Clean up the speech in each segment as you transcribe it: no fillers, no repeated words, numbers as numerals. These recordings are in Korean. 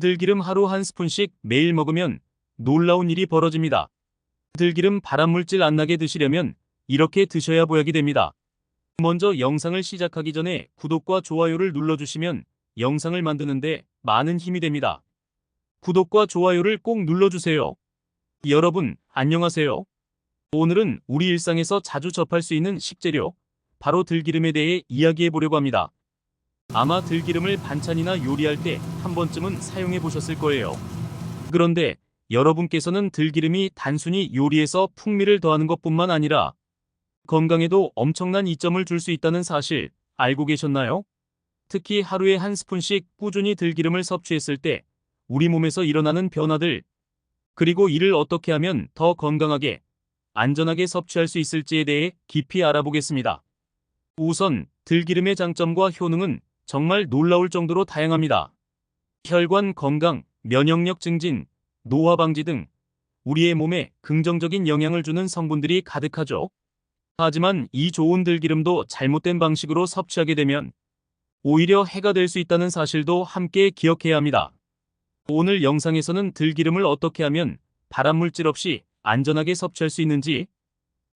들기름 하루 한 스푼씩 매일 먹으면 놀라운 일이 벌어집니다. 들기름 발암물질 안 나게 드시려면 이렇게 드셔야 보약이 됩니다. 먼저 영상을 시작하기 전에 구독과 좋아요를 눌러주시면 영상을 만드는데 많은 힘이 됩니다. 구독과 좋아요를 꼭 눌러주세요. 여러분, 안녕하세요. 오늘은 우리 일상에서 자주 접할 수 있는 식재료, 바로 들기름에 대해 이야기해 보려고 합니다. 아마 들기름을 반찬이나 요리할 때 한 번쯤은 사용해 보셨을 거예요. 그런데 여러분께서는 들기름이 단순히 요리에서 풍미를 더하는 것뿐만 아니라 건강에도 엄청난 이점을 줄 수 있다는 사실 알고 계셨나요? 특히 하루에 한 스푼씩 꾸준히 들기름을 섭취했을 때 우리 몸에서 일어나는 변화들, 그리고 이를 어떻게 하면 더 건강하게, 안전하게 섭취할 수 있을지에 대해 깊이 알아보겠습니다. 우선 들기름의 장점과 효능은 정말 놀라울 정도로 다양합니다. 혈관 건강, 면역력 증진, 노화 방지 등 우리의 몸에 긍정적인 영향을 주는 성분들이 가득하죠. 하지만 이 좋은 들기름도 잘못된 방식으로 섭취하게 되면 오히려 해가 될 수 있다는 사실도 함께 기억해야 합니다. 오늘 영상에서는 들기름을 어떻게 하면 발암물질 없이 안전하게 섭취할 수 있는지,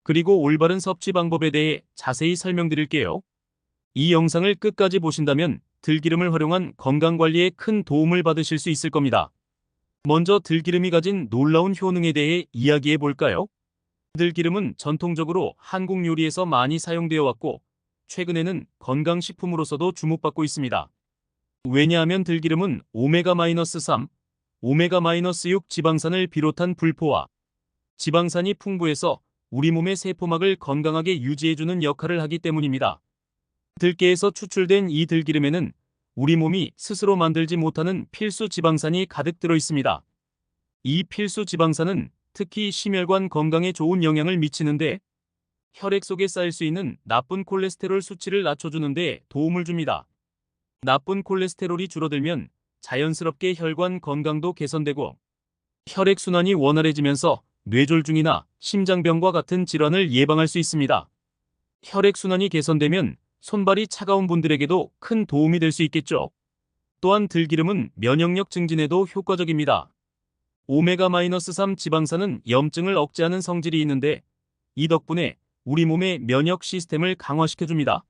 그리고 올바른 섭취 방법에 대해 자세히 설명드릴게요. 이 영상을 끝까지 보신다면 들기름을 활용한 건강관리에 큰 도움을 받으실 수 있을 겁니다. 먼저 들기름이 가진 놀라운 효능에 대해 이야기해 볼까요? 들기름은 전통적으로 한국 요리에서 많이 사용되어 왔고, 최근에는 건강식품으로서도 주목받고 있습니다. 왜냐하면 들기름은 오메가-3, 오메가-6 지방산을 비롯한 불포화, 지방산이 풍부해서 우리 몸의 세포막을 건강하게 유지해주는 역할을 하기 때문입니다. 들깨에서 추출된 이 들기름에는 우리 몸이 스스로 만들지 못하는 필수 지방산이 가득 들어 있습니다. 이 필수 지방산은 특히 심혈관 건강에 좋은 영향을 미치는데, 혈액 속에 쌓일 수 있는 나쁜 콜레스테롤 수치를 낮춰주는 데 도움을 줍니다. 나쁜 콜레스테롤이 줄어들면 자연스럽게 혈관 건강도 개선되고 혈액순환이 원활해지면서 뇌졸중이나 심장병과 같은 질환을 예방할 수 있습니다. 혈액순환이 개선되면 손발이 차가운 분들에게도 큰 도움이 될 수 있겠죠. 또한 들기름은 면역력 증진에도 효과적입니다. 오메가-3 지방산은 염증을 억제하는 성질이 있는데, 이 덕분에 우리 몸의 면역 시스템을 강화시켜줍니다.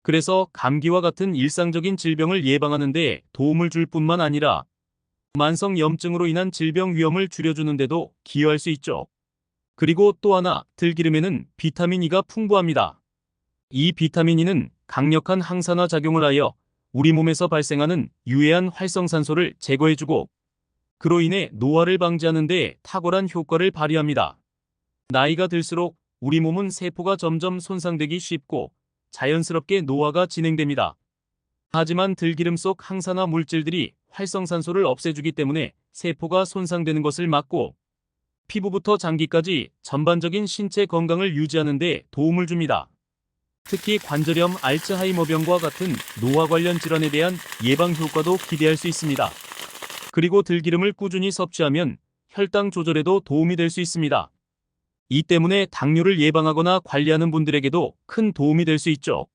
그래서 감기와 같은 일상적인 질병을 예방하는 데 도움을 줄 뿐만 아니라 만성 염증으로 인한 질병 위험을 줄여주는 데도 기여할 수 있죠. 그리고 또 하나, 들기름에는 비타민 E가 풍부합니다. 이 비타민 E는 강력한 항산화 작용을 하여 우리 몸에서 발생하는 유해한 활성산소를 제거해주고, 그로 인해 노화를 방지하는 데 탁월한 효과를 발휘합니다. 나이가 들수록 우리 몸은 세포가 점점 손상되기 쉽고 자연스럽게 노화가 진행됩니다. 하지만 들기름 속 항산화 물질들이 활성산소를 없애주기 때문에 세포가 손상되는 것을 막고 피부부터 장기까지 전반적인 신체 건강을 유지하는 데 도움을 줍니다. 특히 관절염, 알츠하이머병과 같은 노화 관련 질환에 대한 예방 효과도 기대할 수 있습니다. 그리고 들기름을 꾸준히 섭취하면 혈당 조절에도 도움이 될 수 있습니다. 이 때문에 당뇨를 예방하거나 관리하는 분들에게도 큰 도움이 될 수 있죠.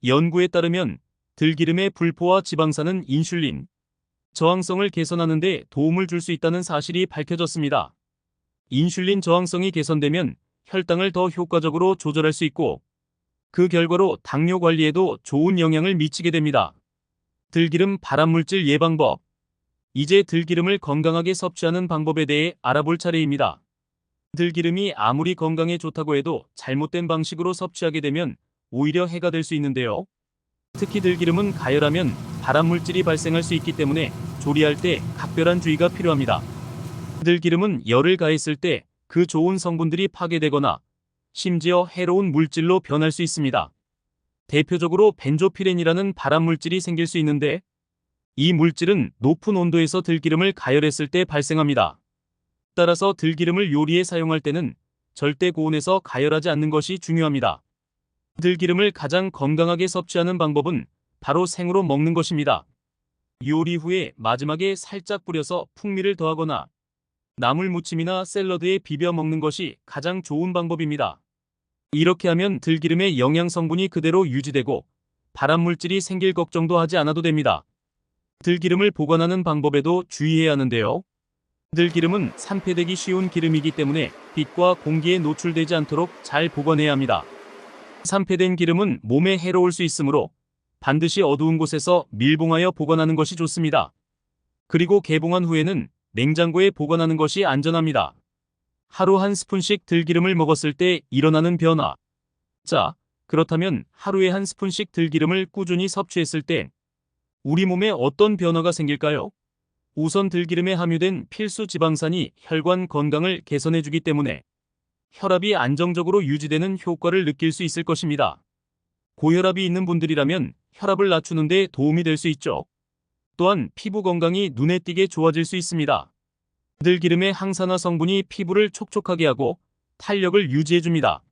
연구에 따르면 들기름의 불포화 지방산은 인슐린 저항성을 개선하는 데 도움을 줄 수 있다는 사실이 밝혀졌습니다. 인슐린 저항성이 개선되면 혈당을 더 효과적으로 조절할 수 있고, 그 결과로 당뇨 관리에도 좋은 영향을 미치게 됩니다. 들기름 발암물질 예방법. 이제 들기름을 건강하게 섭취하는 방법에 대해 알아볼 차례입니다. 들기름이 아무리 건강에 좋다고 해도 잘못된 방식으로 섭취하게 되면 오히려 해가 될 수 있는데요. 특히 들기름은 가열하면 발암물질이 발생할 수 있기 때문에 조리할 때 각별한 주의가 필요합니다. 들기름은 열을 가했을 때 그 좋은 성분들이 파괴되거나 심지어 해로운 물질로 변할 수 있습니다. 대표적으로 벤조피렌이라는 발암물질이 생길 수 있는데, 이 물질은 높은 온도에서 들기름을 가열했을 때 발생합니다. 따라서 들기름을 요리에 사용할 때는 절대 고온에서 가열하지 않는 것이 중요합니다. 들기름을 가장 건강하게 섭취하는 방법은 바로 생으로 먹는 것입니다. 요리 후에 마지막에 살짝 뿌려서 풍미를 더하거나 나물 무침이나 샐러드에 비벼 먹는 것이 가장 좋은 방법입니다. 이렇게 하면 들기름의 영양 성분이 그대로 유지되고 발암물질이 생길 걱정도 하지 않아도 됩니다. 들기름을 보관하는 방법에도 주의해야 하는데요. 들기름은 산패되기 쉬운 기름이기 때문에 빛과 공기에 노출되지 않도록 잘 보관해야 합니다. 산패된 기름은 몸에 해로울 수 있으므로 반드시 어두운 곳에서 밀봉하여 보관하는 것이 좋습니다. 그리고 개봉한 후에는 냉장고에 보관하는 것이 안전합니다. 하루 한 스푼씩 들기름을 먹었을 때 일어나는 변화. 자, 그렇다면 하루에 한 스푼씩 들기름을 꾸준히 섭취했을 때 우리 몸에 어떤 변화가 생길까요? 우선 들기름에 함유된 필수 지방산이 혈관 건강을 개선해주기 때문에 혈압이 안정적으로 유지되는 효과를 느낄 수 있을 것입니다. 고혈압이 있는 분들이라면 혈압을 낮추는 데 도움이 될 수 있죠. 또한 피부 건강이 눈에 띄게 좋아질 수 있습니다. 들기름의 항산화 성분이 피부를 촉촉하게 하고 탄력을 유지해줍니다.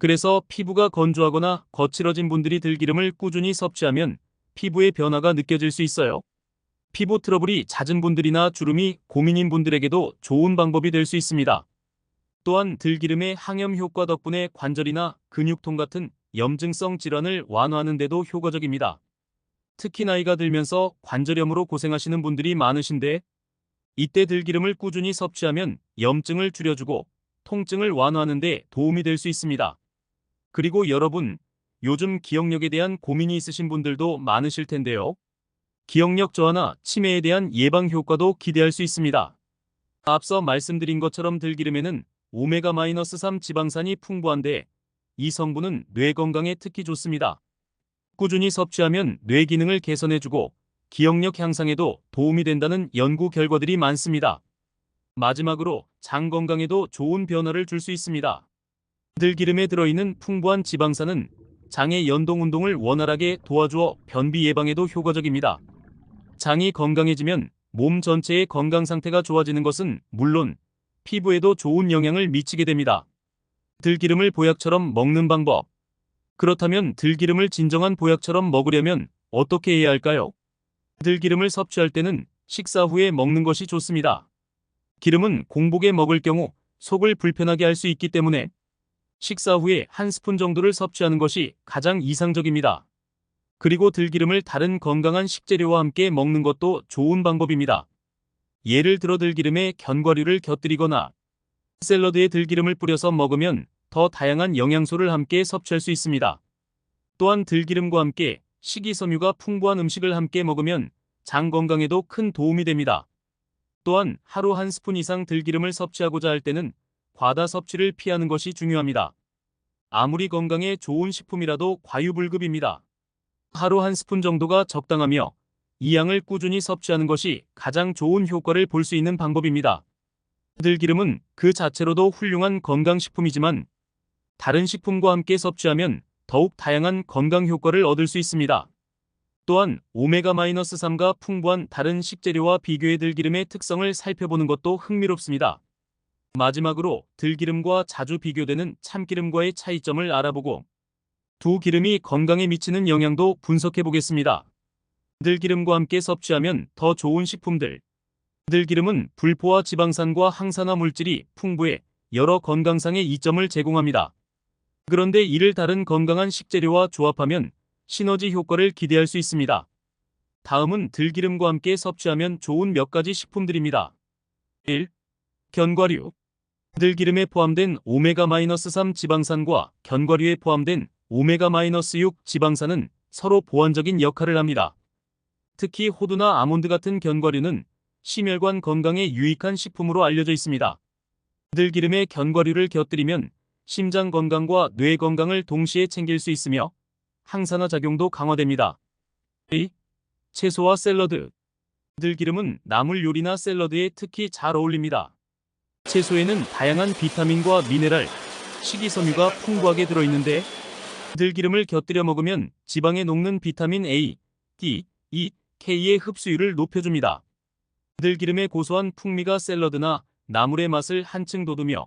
그래서 피부가 건조하거나 거칠어진 분들이 들기름을 꾸준히 섭취하면 피부의 변화가 느껴질 수 있어요. 피부 트러블이 잦은 분들이나 주름이 고민인 분들에게도 좋은 방법이 될 수 있습니다. 또한 들기름의 항염 효과 덕분에 관절이나 근육통 같은 염증성 질환을 완화하는 데도 효과적입니다. 특히 나이가 들면서 관절염으로 고생하시는 분들이 많으신데 이때 들기름을 꾸준히 섭취하면 염증을 줄여주고 통증을 완화하는 데 도움이 될 수 있습니다. 그리고 여러분, 요즘 기억력에 대한 고민이 있으신 분들도 많으실 텐데요. 기억력 저하나 치매에 대한 예방 효과도 기대할 수 있습니다. 앞서 말씀드린 것처럼 들기름에는 오메가-3 지방산이 풍부한데 이 성분은 뇌 건강에 특히 좋습니다. 꾸준히 섭취하면 뇌 기능을 개선해주고 기억력 향상에도 도움이 된다는 연구 결과들이 많습니다. 마지막으로 장 건강에도 좋은 변화를 줄 수 있습니다. 들기름에 들어있는 풍부한 지방산은 장의 연동 운동을 원활하게 도와주어 변비 예방에도 효과적입니다. 장이 건강해지면 몸 전체의 건강 상태가 좋아지는 것은 물론 피부에도 좋은 영향을 미치게 됩니다. 들기름을 보약처럼 먹는 방법. 그렇다면 들기름을 진정한 보약처럼 먹으려면 어떻게 해야 할까요? 들기름을 섭취할 때는 식사 후에 먹는 것이 좋습니다. 기름은 공복에 먹을 경우 속을 불편하게 할 수 있기 때문에 식사 후에 한 스푼 정도를 섭취하는 것이 가장 이상적입니다. 그리고 들기름을 다른 건강한 식재료와 함께 먹는 것도 좋은 방법입니다. 예를 들어 들기름에 견과류를 곁들이거나 샐러드에 들기름을 뿌려서 먹으면 더 다양한 영양소를 함께 섭취할 수 있습니다. 또한 들기름과 함께 식이섬유가 풍부한 음식을 함께 먹으면 장 건강에도 큰 도움이 됩니다. 또한 하루 한 스푼 이상 들기름을 섭취하고자 할 때는 과다 섭취를 피하는 것이 중요합니다. 아무리 건강에 좋은 식품이라도 과유불급입니다. 하루 한 스푼 정도가 적당하며 이 양을 꾸준히 섭취하는 것이 가장 좋은 효과를 볼 수 있는 방법입니다. 들기름은 그 자체로도 훌륭한 건강식품이지만 다른 식품과 함께 섭취하면 더욱 다양한 건강 효과를 얻을 수 있습니다. 또한 오메가-3가 풍부한 다른 식재료와 비교해 들기름의 특성을 살펴보는 것도 흥미롭습니다. 마지막으로 들기름과 자주 비교되는 참기름과의 차이점을 알아보고 두 기름이 건강에 미치는 영향도 분석해 보겠습니다. 들기름과 함께 섭취하면 더 좋은 식품들. 들기름은 불포화 지방산과 항산화 물질이 풍부해 여러 건강상의 이점을 제공합니다. 그런데 이를 다른 건강한 식재료와 조합하면 시너지 효과를 기대할 수 있습니다. 다음은 들기름과 함께 섭취하면 좋은 몇 가지 식품들입니다. 1. 견과류. 들기름에 포함된 오메가-3 지방산과 견과류에 포함된 오메가-6 지방산은 서로 보완적인 역할을 합니다. 특히 호두나 아몬드 같은 견과류는 심혈관 건강에 유익한 식품으로 알려져 있습니다. 들기름에 견과류를 곁들이면 심장 건강과 뇌 건강을 동시에 챙길 수 있으며 항산화 작용도 강화됩니다. 2. 채소와 샐러드. 들기름은 나물 요리나 샐러드에 특히 잘 어울립니다. 채소에는 다양한 비타민과 미네랄, 식이섬유가 풍부하게 들어있는데 들기름을 곁들여 먹으면 지방에 녹는 비타민 A, D, E, K의 흡수율을 높여줍니다. 들기름의 고소한 풍미가 샐러드나 나물의 맛을 한층 돋우며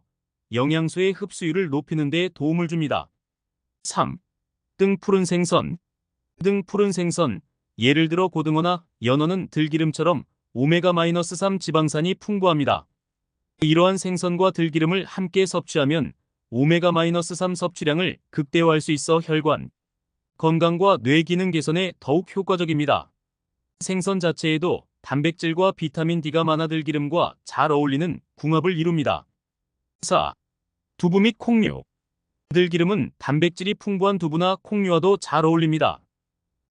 영양소의 흡수율을 높이는 데 도움을 줍니다. 3. 등푸른 생선. 등푸른 생선, 예를 들어 고등어나 연어는 들기름처럼 오메가-3 지방산이 풍부합니다. 이러한 생선과 들기름을 함께 섭취하면 오메가-3 섭취량을 극대화할 수 있어 혈관 건강과 뇌 기능 개선에 더욱 효과적입니다. 생선 자체에도 단백질과 비타민 D가 많아 들기름과 잘 어울리는 궁합을 이룹니다. 4. 두부 및 콩류. 들기름은 단백질이 풍부한 두부나 콩류와도 잘 어울립니다.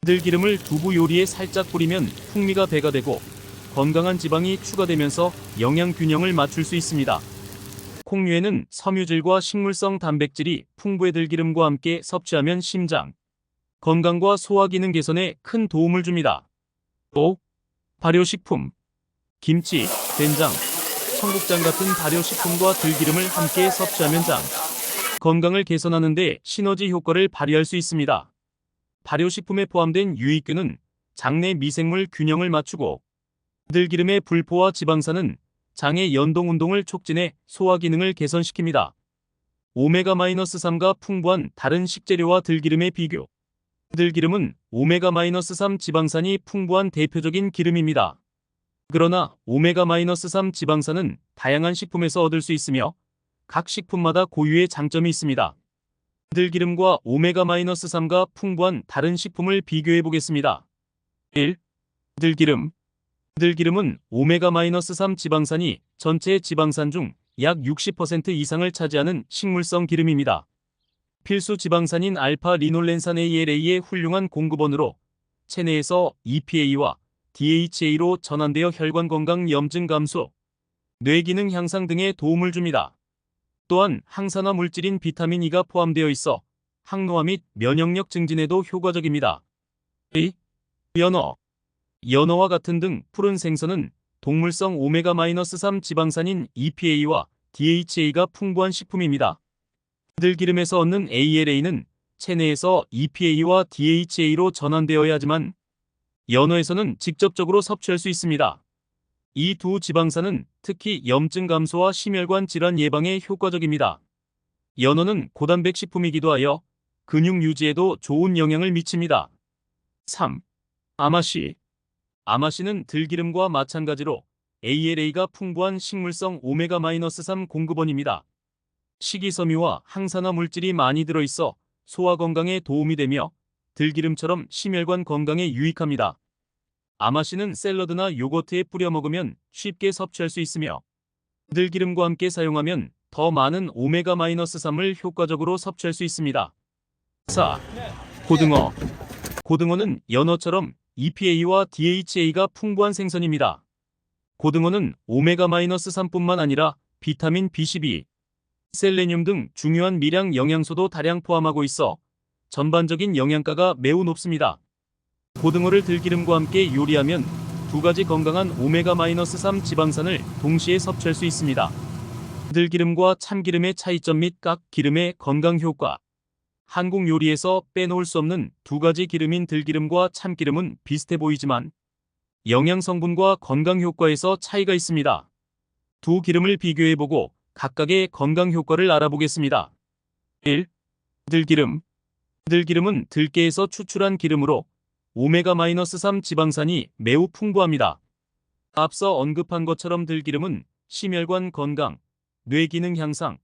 들기름을 두부 요리에 살짝 뿌리면 풍미가 배가 되고 건강한 지방이 추가되면서 영양 균형을 맞출 수 있습니다. 콩류에는 섬유질과 식물성 단백질이 풍부해 들기름과 함께 섭취하면 심장 건강과 소화 기능 개선에 큰 도움을 줍니다. 5. 발효식품. 김치, 된장, 청국장 같은 발효식품과 들기름을 함께 섭취하면 장 건강을 개선하는 데 시너지 효과를 발휘할 수 있습니다. 발효식품에 포함된 유익균은 장내 미생물 균형을 맞추고 들기름의 불포화 지방산은 장의 연동 운동을 촉진해 소화 기능을 개선시킵니다. 오메가-3가 풍부한 다른 식재료와 들기름의 비교. 들기름은 오메가-3 지방산이 풍부한 대표적인 기름입니다. 그러나 오메가-3 지방산은 다양한 식품에서 얻을 수 있으며 각 식품마다 고유의 장점이 있습니다. 들기름과 오메가-3가 풍부한 다른 식품을 비교해 보겠습니다. 1. 들기름. 들기름은 오메가-3 지방산이 전체 지방산 중 약 60% 이상을 차지하는 식물성 기름입니다. 필수 지방산인 알파-리놀렌산 ALA의 훌륭한 공급원으로 체내에서 EPA와 DHA로 전환되어 혈관 건강, 염증 감소, 뇌 기능 향상 등에 도움을 줍니다. 또한 항산화 물질인 비타민 E가 포함되어 있어 항노화 및 면역력 증진에도 효과적입니다. 2. 연어. 연어와 같은 등 푸른 생선은 동물성 오메가-3 지방산인 EPA와 DHA가 풍부한 식품입니다. 들기름에서 얻는 ALA는 체내에서 EPA와 DHA로 전환되어야 하지만 연어에서는 직접적으로 섭취할 수 있습니다. 이 두 지방산은 특히 염증 감소와 심혈관 질환 예방에 효과적입니다. 연어는 고단백 식품이기도 하여 근육 유지에도 좋은 영향을 미칩니다. 3. 아마씨. 아마씨는 들기름과 마찬가지로 ALA가 풍부한 식물성 오메가-3 공급원입니다. 식이섬유와 항산화 물질이 많이 들어있어 소화 건강에 도움이 되며 들기름처럼 심혈관 건강에 유익합니다. 아마씨는 샐러드나 요거트에 뿌려 먹으면 쉽게 섭취할 수 있으며 들기름과 함께 사용하면 더 많은 오메가-3을 효과적으로 섭취할 수 있습니다. 4. 고등어. 고등어는 연어처럼 EPA와 DHA가 풍부한 생선입니다. 고등어는 오메가-3뿐만 아니라 비타민 B12, 셀레늄 등 중요한 미량 영양소도 다량 포함하고 있어 전반적인 영양가가 매우 높습니다. 고등어를 들기름과 함께 요리하면 두 가지 건강한 오메가-3 지방산을 동시에 섭취할 수 있습니다. 들기름과 참기름의 차이점 및 각 기름의 건강 효과. 한국 요리에서 빼놓을 수 없는 두 가지 기름인 들기름과 참기름은 비슷해 보이지만 영양 성분과 건강 효과에서 차이가 있습니다. 두 기름을 비교해보고 각각의 건강 효과를 알아보겠습니다. 1. 들기름. 들기름은 들깨에서 추출한 기름으로 오메가-3 지방산이 매우 풍부합니다. 앞서 언급한 것처럼 들기름은 심혈관 건강, 뇌 기능 향상,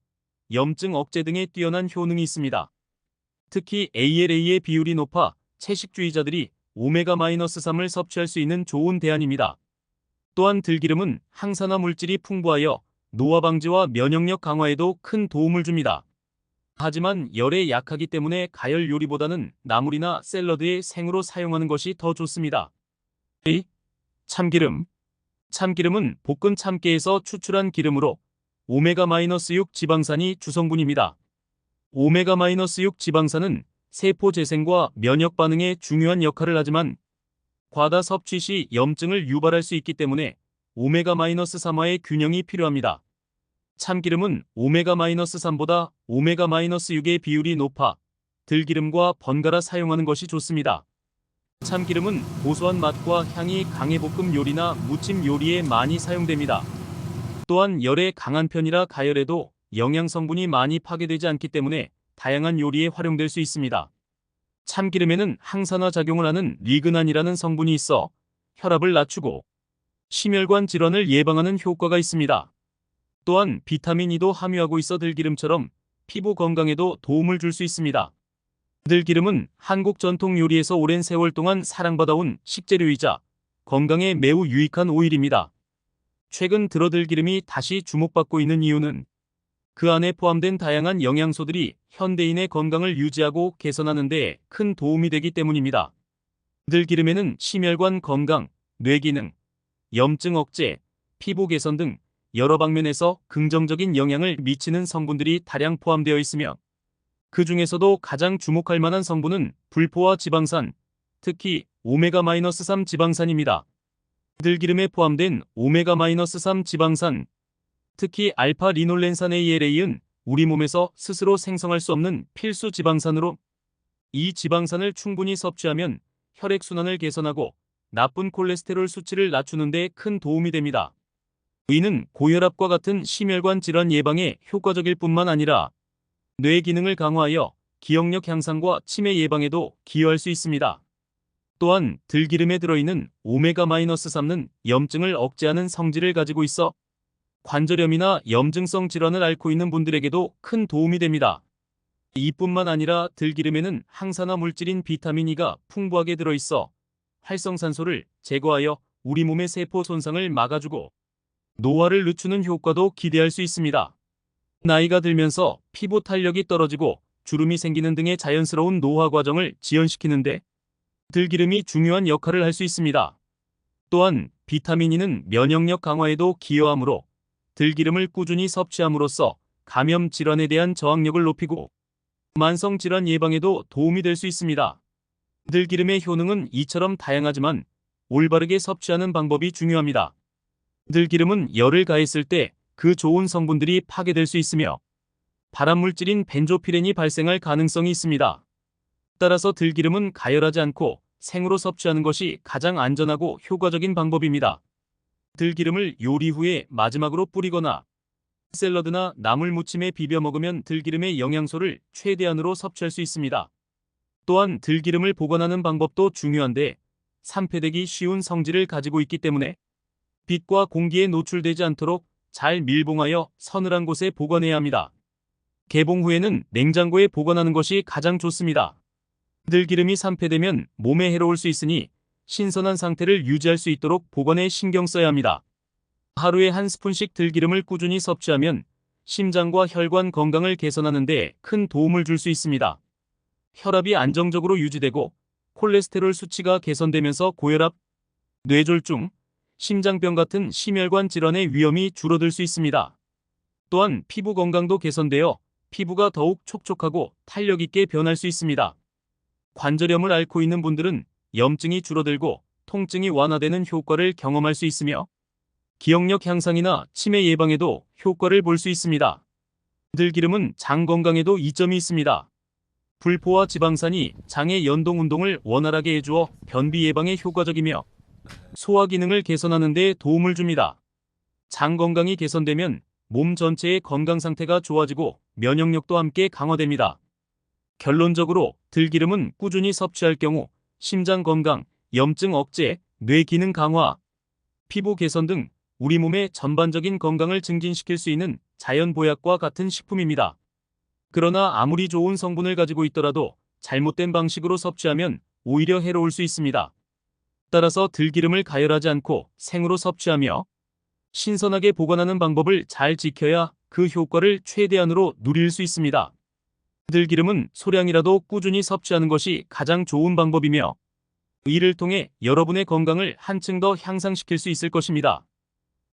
염증 억제 등에 뛰어난 효능이 있습니다. 특히 ALA의 비율이 높아 채식주의자들이 오메가-3을 섭취할 수 있는 좋은 대안입니다. 또한 들기름은 항산화 물질이 풍부하여 노화 방지와 면역력 강화에도 큰 도움을 줍니다. 하지만 열에 약하기 때문에 가열 요리보다는 나물이나 샐러드에 생으로 사용하는 것이 더 좋습니다. 2. 참기름. 참기름은 볶은 참깨에서 추출한 기름으로 오메가-6 지방산이 주성분입니다. 오메가-6 지방산은 세포 재생과 면역 반응에 중요한 역할을 하지만 과다 섭취 시 염증을 유발할 수 있기 때문에 오메가-3와의 균형이 필요합니다. 참기름은 오메가-3보다 오메가-6의 비율이 높아 들기름과 번갈아 사용하는 것이 좋습니다. 참기름은 고소한 맛과 향이 강해 볶음 요리나 무침 요리에 많이 사용됩니다. 또한 열에 강한 편이라 가열에도 영양 성분이 많이 파괴되지 않기 때문에 다양한 요리에 활용될 수 있습니다. 참기름에는 항산화 작용을 하는 리그난이라는 성분이 있어 혈압을 낮추고 심혈관 질환을 예방하는 효과가 있습니다. 또한 비타민 E도 함유하고 있어 들기름처럼 피부 건강에도 도움을 줄 수 있습니다. 들기름은 한국 전통 요리에서 오랜 세월 동안 사랑받아온 식재료이자 건강에 매우 유익한 오일입니다. 최근 들어 들기름이 다시 주목받고 있는 이유는 그 안에 포함된 다양한 영양소들이 현대인의 건강을 유지하고 개선하는 데 큰 도움이 되기 때문입니다. 들기름에는 심혈관 건강, 뇌 기능, 염증 억제, 피부 개선 등 여러 방면에서 긍정적인 영향을 미치는 성분들이 다량 포함되어 있으며 그 중에서도 가장 주목할 만한 성분은 불포화 지방산, 특히 오메가-3 지방산입니다. 들기름에 포함된 오메가-3 지방산, 특히 알파 리놀렌산 ALA는 우리 몸에서 스스로 생성할 수 없는 필수 지방산으로 이 지방산을 충분히 섭취하면 혈액순환을 개선하고 나쁜 콜레스테롤 수치를 낮추는 데 큰 도움이 됩니다. 이는 고혈압과 같은 심혈관 질환 예방에 효과적일 뿐만 아니라 뇌 기능을 강화하여 기억력 향상과 치매 예방에도 기여할 수 있습니다. 또한 들기름에 들어있는 오메가-3는 염증을 억제하는 성질을 가지고 있어 관절염이나 염증성 질환을 앓고 있는 분들에게도 큰 도움이 됩니다. 이뿐만 아니라 들기름에는 항산화 물질인 비타민 E가 풍부하게 들어있어 활성산소를 제거하여 우리 몸의 세포 손상을 막아주고 노화를 늦추는 효과도 기대할 수 있습니다. 나이가 들면서 피부 탄력이 떨어지고 주름이 생기는 등의 자연스러운 노화 과정을 지연시키는데 들기름이 중요한 역할을 할 수 있습니다. 또한 비타민 E는 면역력 강화에도 기여하므로 들기름을 꾸준히 섭취함으로써 감염 질환에 대한 저항력을 높이고 만성 질환 예방에도 도움이 될 수 있습니다. 들기름의 효능은 이처럼 다양하지만 올바르게 섭취하는 방법이 중요합니다. 들기름은 열을 가했을 때 그 좋은 성분들이 파괴될 수 있으며 발암물질인 벤조피렌이 발생할 가능성이 있습니다. 따라서 들기름은 가열하지 않고 생으로 섭취하는 것이 가장 안전하고 효과적인 방법입니다. 들기름을 요리 후에 마지막으로 뿌리거나 샐러드나 나물 무침에 비벼 먹으면 들기름의 영양소를 최대한으로 섭취할 수 있습니다. 또한 들기름을 보관하는 방법도 중요한데 산패되기 쉬운 성질을 가지고 있기 때문에 빛과 공기에 노출되지 않도록 잘 밀봉하여 서늘한 곳에 보관해야 합니다. 개봉 후에는 냉장고에 보관하는 것이 가장 좋습니다. 들기름이 산패되면 몸에 해로울 수 있으니 신선한 상태를 유지할 수 있도록 보관에 신경 써야 합니다. 하루에 한 스푼씩 들기름을 꾸준히 섭취하면 심장과 혈관 건강을 개선하는 데 큰 도움을 줄 수 있습니다. 혈압이 안정적으로 유지되고 콜레스테롤 수치가 개선되면서 고혈압, 뇌졸중, 심장병 같은 심혈관 질환의 위험이 줄어들 수 있습니다. 또한 피부 건강도 개선되어 피부가 더욱 촉촉하고 탄력 있게 변할 수 있습니다. 관절염을 앓고 있는 분들은 염증이 줄어들고 통증이 완화되는 효과를 경험할 수 있으며 기억력 향상이나 치매 예방에도 효과를 볼 수 있습니다. 들기름은 장 건강에도 이점이 있습니다. 불포화 지방산이 장의 연동 운동을 원활하게 해주어 변비 예방에 효과적이며 소화 기능을 개선하는 데 도움을 줍니다. 장 건강이 개선되면 몸 전체의 건강 상태가 좋아지고 면역력도 함께 강화됩니다. 결론적으로 들기름은 꾸준히 섭취할 경우 심장 건강, 염증 억제, 뇌 기능 강화, 피부 개선 등 우리 몸의 전반적인 건강을 증진시킬 수 있는 자연 보약과 같은 식품입니다. 그러나 아무리 좋은 성분을 가지고 있더라도 잘못된 방식으로 섭취하면 오히려 해로울 수 있습니다. 따라서 들기름을 가열하지 않고 생으로 섭취하며 신선하게 보관하는 방법을 잘 지켜야 그 효과를 최대한으로 누릴 수 있습니다. 들기름은 소량이라도 꾸준히 섭취하는 것이 가장 좋은 방법이며 이를 통해 여러분의 건강을 한층 더 향상시킬 수 있을 것입니다.